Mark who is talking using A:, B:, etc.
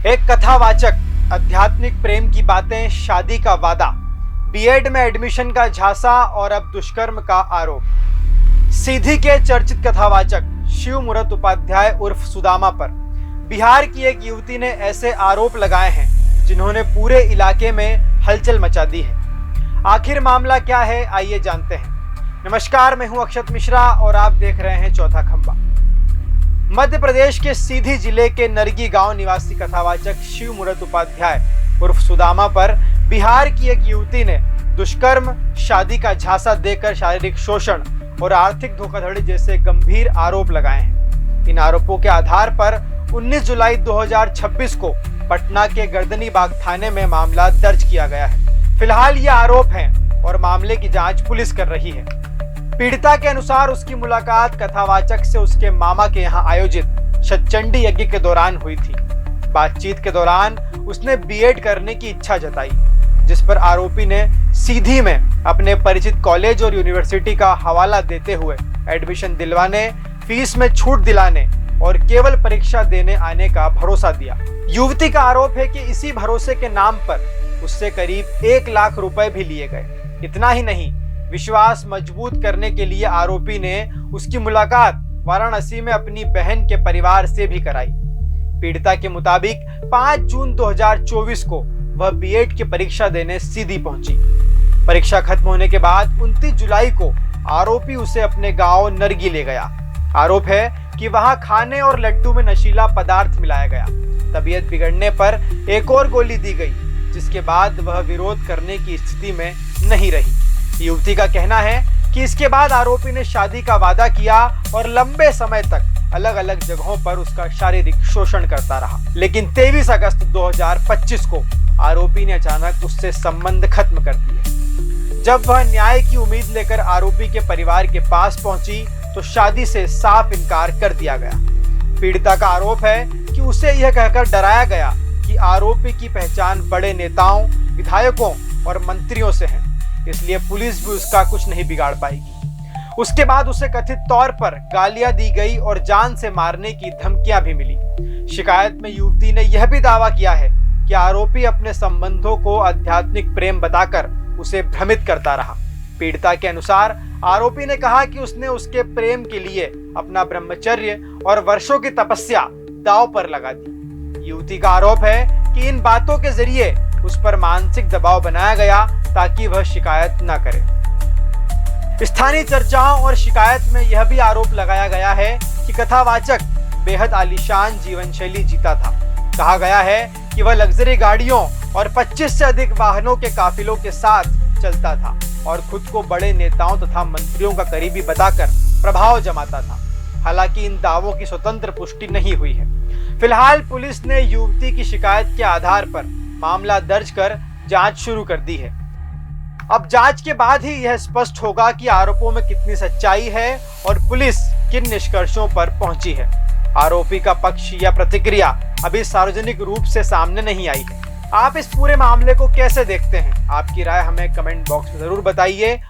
A: एक कथावाचक, आध्यात्मिक प्रेम की बातें, शादी का वादा, बीएड में एडमिशन का झांसा और अब दुष्कर्म का आरोप। सीधी के चर्चित कथावाचक शिव मूरत उपाध्याय उर्फ सुदामा पर बिहार की एक युवती ने ऐसे आरोप लगाए हैं जिन्होंने पूरे इलाके में हलचल मचा दी है। आखिर मामला क्या है, आइए जानते हैं। नमस्कार, मैं हूं अक्षत मिश्रा और आप देख रहे हैं चौथा खंबा। मध्य प्रदेश के सीधी जिले के नरगी गांव निवासी कथावाचक शिव मूरत उपाध्याय उर्फ सुदामा पर बिहार की एक युवती ने दुष्कर्म, शादी का झांसा देकर शारीरिक शोषण और आर्थिक धोखाधड़ी जैसे गंभीर आरोप लगाए हैं। इन आरोपों के आधार पर 19 जुलाई 2026 को पटना के गर्दनी बाग थाने में मामला दर्ज किया गया है। फिलहाल ये आरोप हैं और मामले की जांच पुलिस कर रही है। पीड़िता के अनुसार उसकी मुलाकात कथावाचक से उसके मामा के यहाँ आयोजित शतचंडी यज्ञ के दौरान हुई थी। बातचीत के दौरान उसने बीएड करने की इच्छा जताई, जिस पर आरोपी ने सीधी में अपने परिचित कॉलेज और यूनिवर्सिटी का हवाला देते हुए एडमिशन दिलवाने, फीस में छूट दिलाने और केवल परीक्षा देने आने का भरोसा दिया। युवती का आरोप है कि इसी भरोसे के नाम पर उससे करीब 1 लाख रुपए भी लिए गए। इतना ही नहीं, विश्वास मजबूत करने के लिए आरोपी ने उसकी मुलाकात वाराणसी में अपनी बहन के परिवार से भी कराई। पीड़िता के मुताबिक 5 जून 2024 को वह बीएड की परीक्षा देने सीधी पहुंची। परीक्षा खत्म होने के बाद 29 जुलाई को आरोपी उसे अपने गांव नरगी ले गया। आरोप है कि वहां खाने और लड्डू में नशीला पदार्थ मिलाया गया। तबीयत बिगड़ने पर एक और गोली दी गई, जिसके बाद वह विरोध करने की स्थिति में नहीं रही। युवती का कहना है कि इसके बाद आरोपी ने शादी का वादा किया और लंबे समय तक अलग अलग जगहों पर उसका शारीरिक शोषण करता रहा। लेकिन 23 अगस्त 2025 को आरोपी ने अचानक उससे संबंध खत्म कर दिए। जब वह न्याय की उम्मीद लेकर आरोपी के परिवार के पास पहुंची तो शादी से साफ इनकार कर दिया गया। पीड़िता का आरोप है कि उसे यह कहकर डराया गया कि आरोपी की पहचान बड़े नेताओं, विधायकों और मंत्रियों से है, इसलिए पुलिस भी उसका कुछ नहीं बिगाड़ पाएगी। उसके बाद उसे कथित तौर पर गालियां दी गई और जान से मारने की धमकियां भी मिली। शिकायत में युवती ने यह भी दावा किया है कि आरोपी अपने संबंधों को आध्यात्मिक प्रेम बताकर उसे भ्रमित करता रहा। पीड़िता के अनुसार आरोपी ने कहा कि उसने उसके प्रेम के लिए अपना ब्रह्मचर्य और वर्षों की तपस्या दांव पर लगा दी। युवती का आरोप है कि इन बातों के जरिए उस पर मानसिक दबाव बनाया गया ताकि वह शिकायत न करे। स्थानीय चर्चाओं और शिकायत में यह भी आरोप लगाया गया है कि कथावाचक बेहद आलीशान जीवन शैली जीता था। कहा गया है कि वह लग्जरी गाड़ियों और 25 से अधिक वाहनों के काफिलों के साथ चलता था और खुद को बड़े नेताओं तथा मंत्रियों का करीबी बताकर प्रभाव जमाता था। हालांकि इन दावों की स्वतंत्र पुष्टि नहीं हुई है। फिलहाल पुलिस ने युवती की शिकायत के आधार पर मामला दर्ज कर जांच शुरू कर दी है। अब जांच के बाद ही यह स्पष्ट होगा कि आरोपों में कितनी सच्चाई है और पुलिस किन निष्कर्षों पर पहुंची है। आरोपी का पक्ष या प्रतिक्रिया अभी सार्वजनिक रूप से सामने नहीं आई है। आप इस पूरे मामले को कैसे देखते हैं? आपकी राय हमें कमेंट बॉक्स में जरूर बताइए।